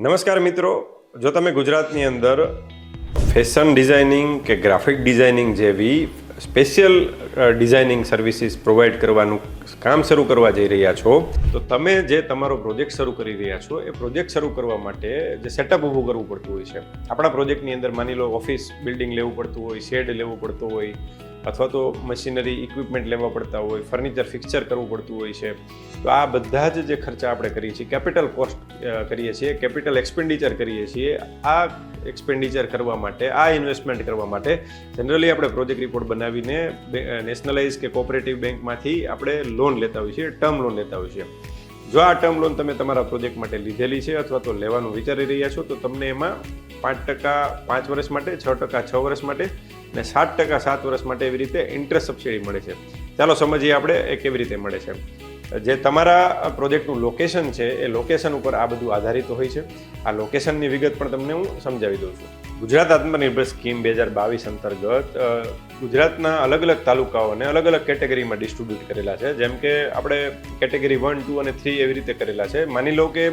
નમસ્કાર મિત્રો, જો તમે ગુજરાતની અંદર ફેશન ડિઝાઇનિંગ કે ગ્રાફિક ડિઝાઇનિંગ જેવી સ્પેશિયલ ડિઝાઇનિંગ સર્વિસીસ પ્રોવાઈડ કરવાનું કામ શરૂ કરવા જઈ રહ્યા છો, તો તમે જે તમારો પ્રોજેક્ટ શરૂ કરી રહ્યા છો એ પ્રોજેક્ટ શરૂ કરવા માટે જે સેટઅપ ઊભું કરવું પડતું હોય છે. આપણા પ્રોજેક્ટની અંદર માની લો ઓફિસ બિલ્ડિંગ લેવું પડતું હોય, શેડ લેવું પડતું હોય, અથવા તો મશીનરી ઇક્વિપમેન્ટ લેવા પડતા હોય, ફર્નિચર ફિક્સચર કરવું પડતું હોય છે. તો આ બધા જ જે ખર્ચા આપણે કરીએ છીએ, કેપિટલ કોસ્ટ કરીએ છીએ, કેપિટલ એક્સપેન્ડિચર કરીએ છીએ. આ એક્સપેન્ડિચર કરવા માટે, આ ઇન્વેસ્ટમેન્ટ કરવા માટે જનરલી આપણે પ્રોજેક્ટ રિપોર્ટ બનાવીને નેશનલાઇઝ કે કોઓપરેટિવ બેંકમાંથી આપણે લોન લેતા હોઈએ છીએ, ટર્મ લોન લેતા હોઈએ છીએ. જો આ ટર્મ લોન તમે તમારા પ્રોજેક્ટ માટે લીધેલી છે અથવા તો લેવાનું વિચારી રહ્યા છો, તો તમને એમાં 5% 5 વર્ષ માટે, 6% 6 વર્ષ માટે અને 7% 7 વર્ષ માટે એવી રીતે ઇન્ટરેસ્ટ સબસિડી મળે છે. ચાલો સમજીએ આપણે એ કેવી રીતે મળે છે. જે તમારા પ્રોજેક્ટનું લોકેશન છે એ લોકેશન ઉપર આ બધું આધારિત હોય છે. આ લોકેશનની વિગત પણ તમને હું સમજાવી દઉં છું. ગુજરાત આત્મનિર્ભર સ્કીમ 2022 અંતર્ગત ગુજરાતના અલગ અલગ તાલુકાઓને અલગ અલગ કેટેગરીમાં ડિસ્ટ્રીબ્યુટ કરેલા છે. જેમ કે આપણે કેટેગરી 1, 2 અને 3 એવી રીતે કરેલા છે. માની લો કે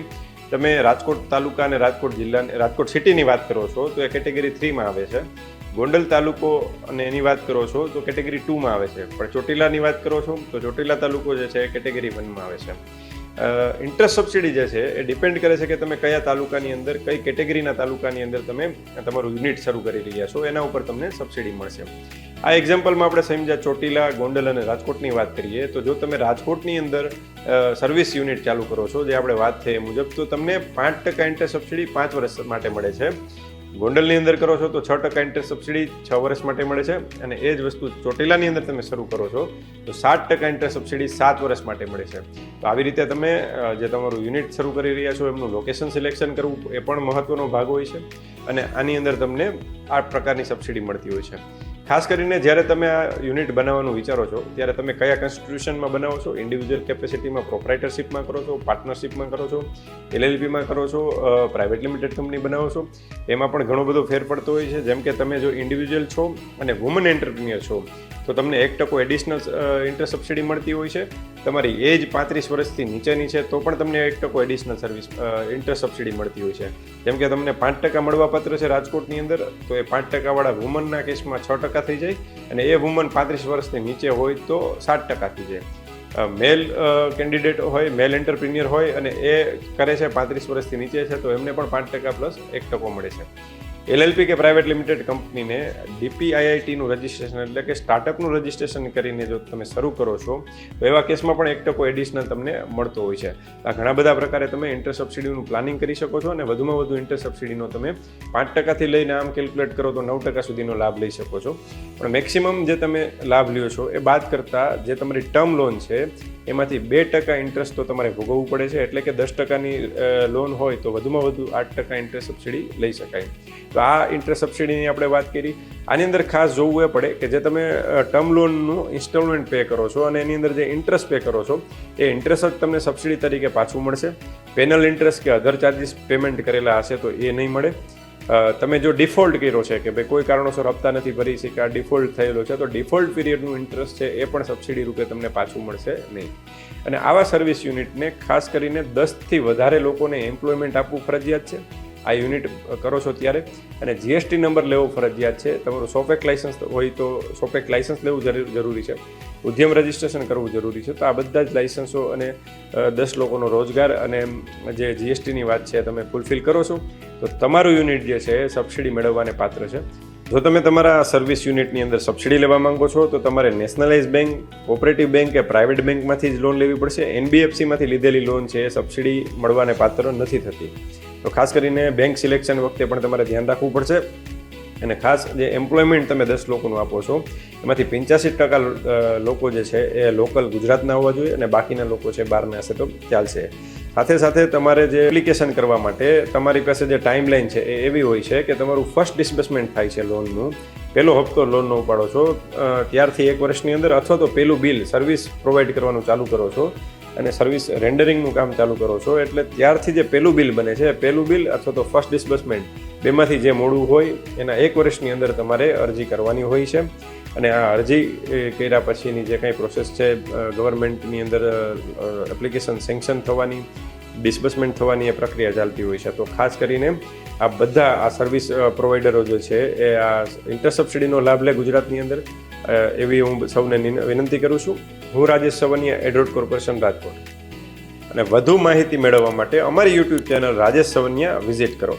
તમે રાજકોટ તાલુકા અને રાજકોટ જિલ્લા, રાજકોટ સિટીની વાત કરો છો તો એ કેટેગરી 3માં આવે છે. ગોંડલ તાલુકો અને એની વાત કરો છો તો કેટેગરી 2માં આવે છે. પણ ચોટીલાની વાત કરો છો તો ચોટીલા તાલુકો જે છે એ કેટેગરી 1માં આવે છે. ઇન્ટરેસ્ટ સબસિડી જે છે એ ડિપેન્ડ કરે છે કે તમે કયા તાલુકાની અંદર, કઈ કેટેગરીના તાલુકાની અંદર તમે તમારું યુનિટ શરૂ કરી રહ્યા છો, એના ઉપર તમને સબસિડી મળશે. આ એક્ઝામ્પલમાં આપણે સમજ્યા ચોટીલા, ગોંડલ અને રાજકોટની વાત કરીએ તો જો તમે રાજકોટની અંદર સર્વિસ યુનિટ ચાલુ કરો છો, જે આપણે વાત થઈ એ મુજબ, તો તમને 5% ઇન્ટરેસ્ટ સબસિડી 5 વર્ષ માટે મળે છે. ગોંડલની અંદર કરો છો તો 6% ઇન્ટરેસ્ટ સબસિડી 6 વર્ષ માટે મળે છે. અને એ જ વસ્તુ ચોટીલાની અંદર તમે શરૂ કરો છો તો 7% ઇન્ટરેસ્ટ સબસિડી 7 વર્ષ માટે મળે છે. તો આવી રીતે તમે જે તમારું યુનિટ શરૂ કરી રહ્યા છો એમનું લોકેશન સિલેક્શન કરવું એ પણ મહત્વનો ભાગ હોય છે. અને આની અંદર તમને આ પ્રકારની સબસિડી મળતી હોય છે. ખાસ કરીને જ્યારે તમે આ યુનિટ બનાવવાનું વિચારો છો ત્યારે તમે કયા કોન્સ્ટિટ્યુશનમાં બનાવો છો, ઇન્ડિવિજ્યુઅલ કેપેસિટીમાં, પ્રોપ્રાઇટરશીપમાં કરો છો, પાર્ટનરશીપમાં કરો છો, LLPમાં કરો છો, પ્રાઇવેટ લિમિટેડ કંપની બનાવો છો, એમાં પણ ઘણો બધો ફેર પડતો હોય છે. જેમ કે તમે જો ઇન્ડિવિજ્યુઅલ છો અને વુમન એન્ટરપ્રિન્યોર છો તો તમને 1% એડિશનલ ઇન્ટરેસ્ટ સબસિડી મળતી હોય છે. તમારી એજ 35 વર્ષથી નીચેની છે તો પણ તમને 1% એડિશનલ ઇન્ટરેસ્ટ સબસિડી મળતી હોય છે. જેમ કે તમને 5% મળવાપાત્ર છે રાજકોટની અંદર, તો એ 5% વાળા વુમનના કેસમાં 6% થઈ જાય અને એ વુમન 35 વર્ષથી નીચે હોય તો 7% થઈ જાય. મેલ કેન્ડિડેટ હોય, મેલ એન્ટરપ્રિન્યોર હોય અને એ કરે છે 35 વર્ષથી નીચે છે તો એમને પણ 5% પ્લસ 1% મળે છે. LLP કે પ્રાઇવેટ લિમિટેડ કંપનીને DPIITનું રજિસ્ટ્રેશન એટલે કે સ્ટાર્ટઅપનું રજિસ્ટ્રેશન કરીને જો તમે શરૂ કરો છો તો એવા કેસમાં પણ 1% એડિશનલ તમને મળતો હોય છે. આ ઘણા બધા પ્રકારે તમે ઇન્ટરેસ્ટ સબસિડીનું પ્લાનિંગ કરી શકો છો અને વધુમાં વધુ ઇન્ટરેસ્ટ સબસિડીનો તમે 5%થી લઈને આમ કેલ્ક્યુલેટ કરો તો 9% સુધીનો લાભ લઈ શકો છો. પણ મેક્સિમમ જે તમે લાભ લ્યો છો એ બાદ કરતાં જે તમારી ટર્મ લોન છે એમાંથી 2% ઇન્ટરેસ્ટ તો તમારે ભોગવવું પડે છે. એટલે કે 10%ની લોન હોય તો વધુમાં વધુ 8% ઇન્ટરેસ્ટ સબસિડી લઈ શકાય. તો આ ઇન્ટરેસ્ટ સબસિડીની આપણે વાત કરી. આની અંદર ખાસ જોવું એ પડે કે જે તમે ટર્મ લોનનું ઇન્સ્ટોલમેન્ટ પે કરો છો અને એની અંદર જે ઇન્ટરેસ્ટ પે કરો છો એ ઇન્ટરેસ્ટ જ તમને સબસિડી તરીકે પાછું મળશે. પેનલ ઇન્ટરેસ્ટ કે અધર ચાર્જીસ પેમેન્ટ કરેલા હશે તો એ નહીં મળે. તમે જો ડિફોલ્ટ કર્યો છે કે ભાઈ કોઈ કારણોસર હપ્તા નથી ભરી શક્યા, ડિફોલ્ટ થયેલો છે, તો ડિફોલ્ટ પીરિયડનું ઇન્ટરેસ્ટ છે એ પણ સબસિડી રૂપે તમને પાછું મળશે નહીં. અને આવા સર્વિસ યુનિટને ખાસ કરીને 10થી વધારે લોકોને એમ્પ્લોયમેન્ટ આપવું ફરજિયાત છે આ યુનિટ કરો છો ત્યારે. અને GST નંબર લેવો ફરજિયાત છે. તમારું સોપેક લાઇસન્સ હોય તો સોપેક લાઇસન્સ લેવું જરૂરી છે. ઉદ્યમ રજિસ્ટ્રેશન કરવું જરૂરી છે. તો આ બધા જ લાઇસન્સો અને 10 લોકોનો રોજગાર અને જે GSTની વાત છે તમે ફૂલફિલ કરો છો તો તમારું યુનિટ જે છે એ સબસિડી મેળવવાને પાત્ર છે. જો તમે તમારા સર્વિસ યુનિટની અંદર સબસિડી લેવા માંગો છો તો તમારે નેશનલાઇઝ બેંક, કોઓપરેટિવ બેંક કે પ્રાઇવેટ બેંકમાંથી જ લોન લેવી પડશે. NBFCમાંથી લીધેલી લોન છે એ સબસિડી મળવાને પાત્ર નથી થતી. તો ખાસ કરીને બેંક સિલેક્શન વખતે પણ તમારે ધ્યાન રાખવું પડશે. અને ખાસ જે એમ્પ્લોયમેન્ટ તમે 10 લોકોનું આપો છો એમાંથી 85% લોકો જે છે એ લોકલ ગુજરાતના હોવા જોઈએ અને બાકીના લોકો છે બહારના હશે તો ચાલશે. સાથે સાથે તમારે જે એપ્લિકેશન કરવા માટે તમારી પાસે જે ટાઈમલાઈન છે એ એવી હોય છે કે તમારું ફર્સ્ટ ડિસ્બર્સમેન્ટ થાય છે લોનનું, પહેલો હપ્તો લોનનો ઉપાડો છો ત્યારથી 1 વર્ષની અંદર, અથવા તો પહેલું બિલ સર્વિસ પ્રોવાઈડ કરવાનું ચાલુ કરો છો અને સર્વિસ રેન્ડરિંગનું કામ ચાલુ કરો છો એટલે ત્યારથી જે પહેલું બિલ બને છે, પહેલું બિલ અથવા તો ફર્સ્ટ ડિસ્બર્સમેન્ટ, બેમાંથી જે મોડું હોય એના 1 વર્ષની અંદર તમારે અરજી કરવાની હોય છે. અને આ અરજી કર્યા પછીની જે કંઈ પ્રોસેસ છે ગવર્મેન્ટની અંદર એપ્લિકેશન સેન્કશન થવાની, ડિસ્બર્સમેન્ટ થવાની એ પ્રક્રિયા ચાલતી હોય છે. તો ખાસ કરીને આ બધા આ સર્વિસ પ્રોવાઈડરો જે છે એ આ ઇન્ટરસબસિડીનો લાભ લે ગુજરાતની અંદર, એવી હું સૌને વિનંતી કરું છું. હું રાજેશ સવનિયા, એડ્રોડ કોર્પોરેશન, રાજકોટ. અને વધુ માહિતી મેળવવા માટે અમારી યુટ્યુબ ચેનલ રાજેશ સવનિયા વિઝિટ કરો.